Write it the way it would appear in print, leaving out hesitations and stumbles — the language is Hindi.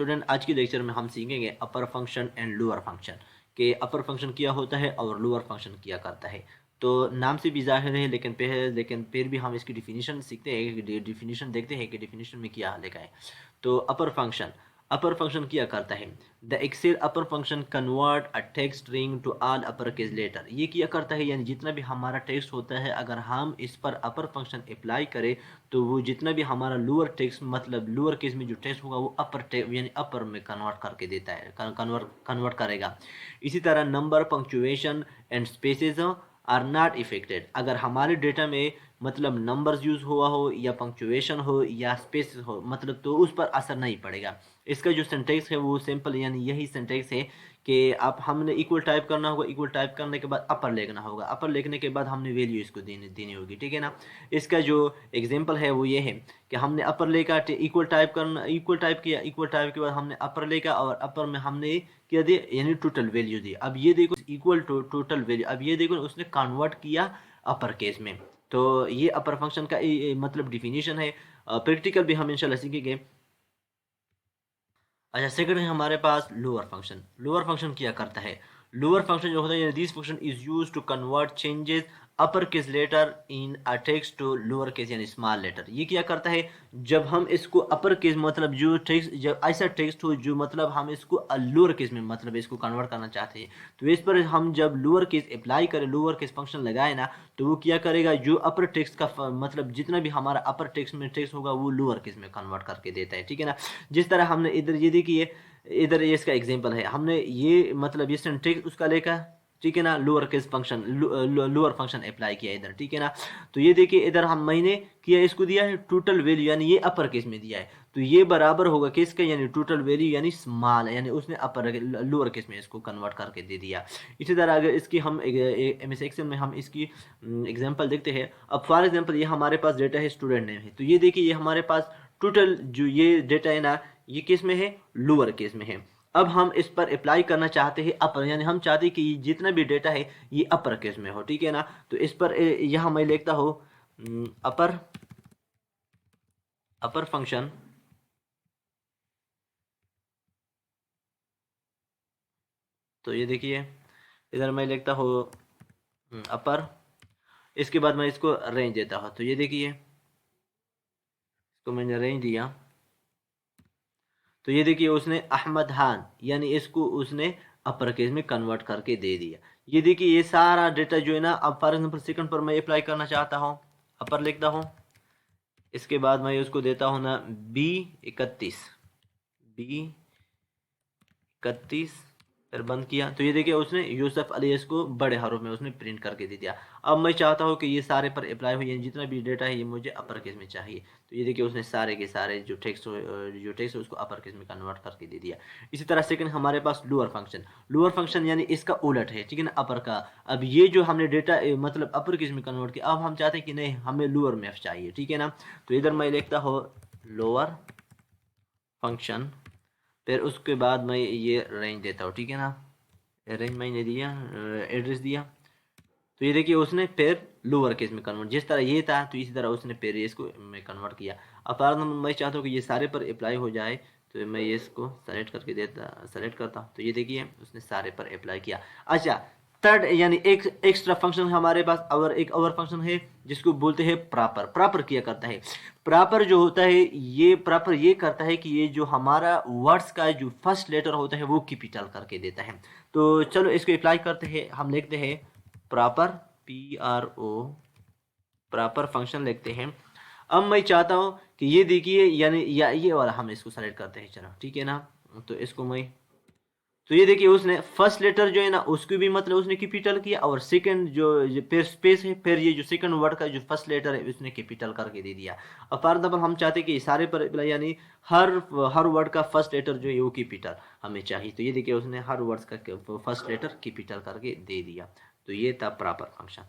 स्टूडेंट, आज की लेक्चर में हम सीखेंगे अपर फंक्शन एंड लोअर फंक्शन के अपर फंक्शन क्या होता है और लोअर फंक्शन क्या करता है। तो नाम से भी जाहिर है, लेकिन फिर भी हम इसकी डिफिनीशन सीखते हैं, डिफिनीशन देखते हैं कि डिफिनीशन में क्या लिखा है। तो अपर फंक्शन क्या करता है? The Excel upper function convert a text string to all upper case letter. ये क्या करता है, यानी जितना भी हमारा टेक्स्ट होता है अगर हम इस पर अपर फंक्शन अप्लाई करें तो वो जितना भी हमारा लोअर टेक्स्ट मतलब लोअर केस में जो टेक्स्ट होगा वो यानी अपर में कन्वर्ट करके देता है, कन्वर्ट करेगा। इसी तरह number, punctuation and spaces are not affected. अगर हमारे डेटा में मतलब नंबर्स यूज हुआ हो या पंक्चुएशन हो या स्पेस हो मतलब तो उस पर असर नहीं पड़ेगा। इसका जो सिंटेक्स है वो सिंपल यानी यही सिंटेक्स है कि आप हमने इक्वल टाइप करना होगा, इक्वल टाइप करने के बाद अपर लिखना होगा, अपर लिखने के बाद हमने वैल्यू इसको देनी होगी, ठीक है ना। इसका जो एग्जांपल है वो ये है कि हमने अपर लेका इक्वल टाइप करना, इक्वल टाइप किया, इक्वल टाइप के बाद हमने अपर लेका और अपर में हमने क्या दिया यानी टोटल वैल्यू दी। अब ये देखो इक्वल टू टोटल वैल्यू, अब ये देखो उसने कन्वर्ट किया अपर केस में। तो ये अपर फंक्शन का मतलब डिफिनीशन है। प्रैक्टिकल भी हम इंशाल्लाह सीखेंगे। अच्छा, सेकंड है हमारे पास लोअर फंक्शन। लोअर फंक्शन क्या करता है? लोअर फंक्शन जो होता है this function is use to convert changes upper case letter in a text to lower case यानी स्मॉल लेटर। ये क्या करता है, जब हम इसको अपर केस मतलब जो टेक्स्ट जब ऐसा टेक्स्ट हो जो मतलब हम इसको लोअर केस में मतलब इसको कन्वर्ट करना चाहते हैं तो इस पर हम जब लोअर केस अप्लाई करें, लोअर केस फंक्शन लगाए ना, तो वो क्या करेगा, जो अपर टेक्स्ट का मतलब जितना भी हमारा अपर टेक्स्ट में टेक्स्ट होगा वो लोअर केस में कन्वर्ट करके देता है, ठीक है ना। जिस तरह हमने इधर ये देखिए, इधर ये इसका एग्जांपल है, हमने ये मतलब ये सिंटेक्स उसका लेकर, ठीक है ना, lower case function lower function apply किया इधर, ठीक है ना। तो ये देखिए इधर हम मैंने किया, इसको दिया है टोटल वैल्यू यानी ये अपर केस में दिया है, तो ये बराबर होगा किसका, यानी टोटल वैल्यू यानी स्मॉल, यानी उसने अपर लोअर केस में इसको कन्वर्ट करके दे दिया। इसी तरह अगर इसकी हम एमएस एक्सेल में हम इसकी एग्जांपल देखते हैं। अब फॉर एग्जांपल ये हमारे पास डेटा है स्टूडेंट नेम है, तो ये देखिए ये हमारे पास टोटल जो ये डेटा है ना ये किस में है, लोअर केस में है। अब हम इस पर अप्लाई करना चाहते हैं अपर, यानी हम चाहते हैं कि ये जितना भी डेटा है ये अपर केस में हो, ठीक है ना। तो इस पर यहाँ मैं लिखता हूँ अपर अपर फंक्शन, तो ये देखिए इधर मैं लिखता हूँ अपर, इसके बाद मैं इसको रेंज देता हूँ, तो ये देखिए इसको मैंने रेंज दिया, तो ये देखिए उसने अहमद खान यानी इसको उसने अपर केस में कन्वर्ट करके दे दिया। ये देखिए ये सारा डेटा जो है ना, अब फॉर एग्जाम्पल सेकंड पर मैं अप्लाई करना चाहता हूँ, अपर लिखता हूँ, इसके बाद मैं उसको देता हूँ ना B31 फिर बंद किया, तो ये देखिए उसने यूसुफ अली इसको बड़े हरूफ में उसने प्रिंट करके दे दिया। अब मैं चाहता हूँ कि ये सारे पर अप्लाई हो, यानी जितना भी डेटा है ये मुझे अपर केस में चाहिए, तो ये देखिए उसने सारे के सारे जो टेक्स्ट है उसको अपर केस में कन्वर्ट करके दे दिया। इसी तरह सेकंड हमारे पास लोअर फंक्शन यानी इसका उलट है, ठीक है ना, अपर का। अब ये जो हमने डेटा मतलब अपर केस में कन्वर्ट किया, अब हम चाहते हैं कि नहीं हमें लोअर में चाहिए, ठीक है ना। तो इधर मैं लिखता हूँ लोअर फंक्शन, फिर उसके बाद मैं ये रेंज देता हूँ, ठीक है ना। रेंज मैंने दिया, एड्रेस दिया, तो ये देखिए उसने फिर लोअर केस में कन्वर्ट, जिस तरह ये था तो इसी तरह उसने फिर इसको में कन्वर्ट किया। अब फॉर एग्जाम्पल मैं चाहता हूँ कि ये सारे पर अप्लाई हो जाए, तो मैं ये इसको सेलेक्ट करता हूँ, तो ये देखिए उसने सारे पर अप्लाई किया। अच्छा, थर्ड यानी एक एक्स्ट्रा फंक्शन हमारे पास और एक और फंक्शन है जिसको बोलते हैं प्रॉपर किया करता है। प्रॉपर जो होता है ये प्रॉपर ये करता है कि ये जो हमारा वर्ड्स का जो फर्स्ट लेटर होता है वो कैपिटल करके देता है। तो चलो इसको अप्लाई करते हैं, हम लिखते हैं प्रॉपर प्रॉपर फंक्शन लिखते हैं। अब मैं चाहता हूँ कि ये देखिए यानी या ये वाला हम इसको सेलेक्ट करते हैं, चलो ठीक है ना। तो इसको मैं, तो ये देखिए उसने फर्स्ट लेटर जो है ना उसको भी मतलब उसने कैपिटल किया, और सेकंड जो फिर स्पेस है, फिर ये जो सेकंड वर्ड का जो फर्स्ट लेटर है उसने कैपिटल करके दे दिया। अब फॉर एग्जाम्पल हम चाहते हैं कि सारे पर यानी हर वर्ड का फर्स्ट लेटर जो है वो कैपिटल हमें चाहिए, तो ये देखिए उसने हर वर्ड का फर्स्ट लेटर कैपिटल करके दे दिया। तो ये था प्रॉपर फंक्शन।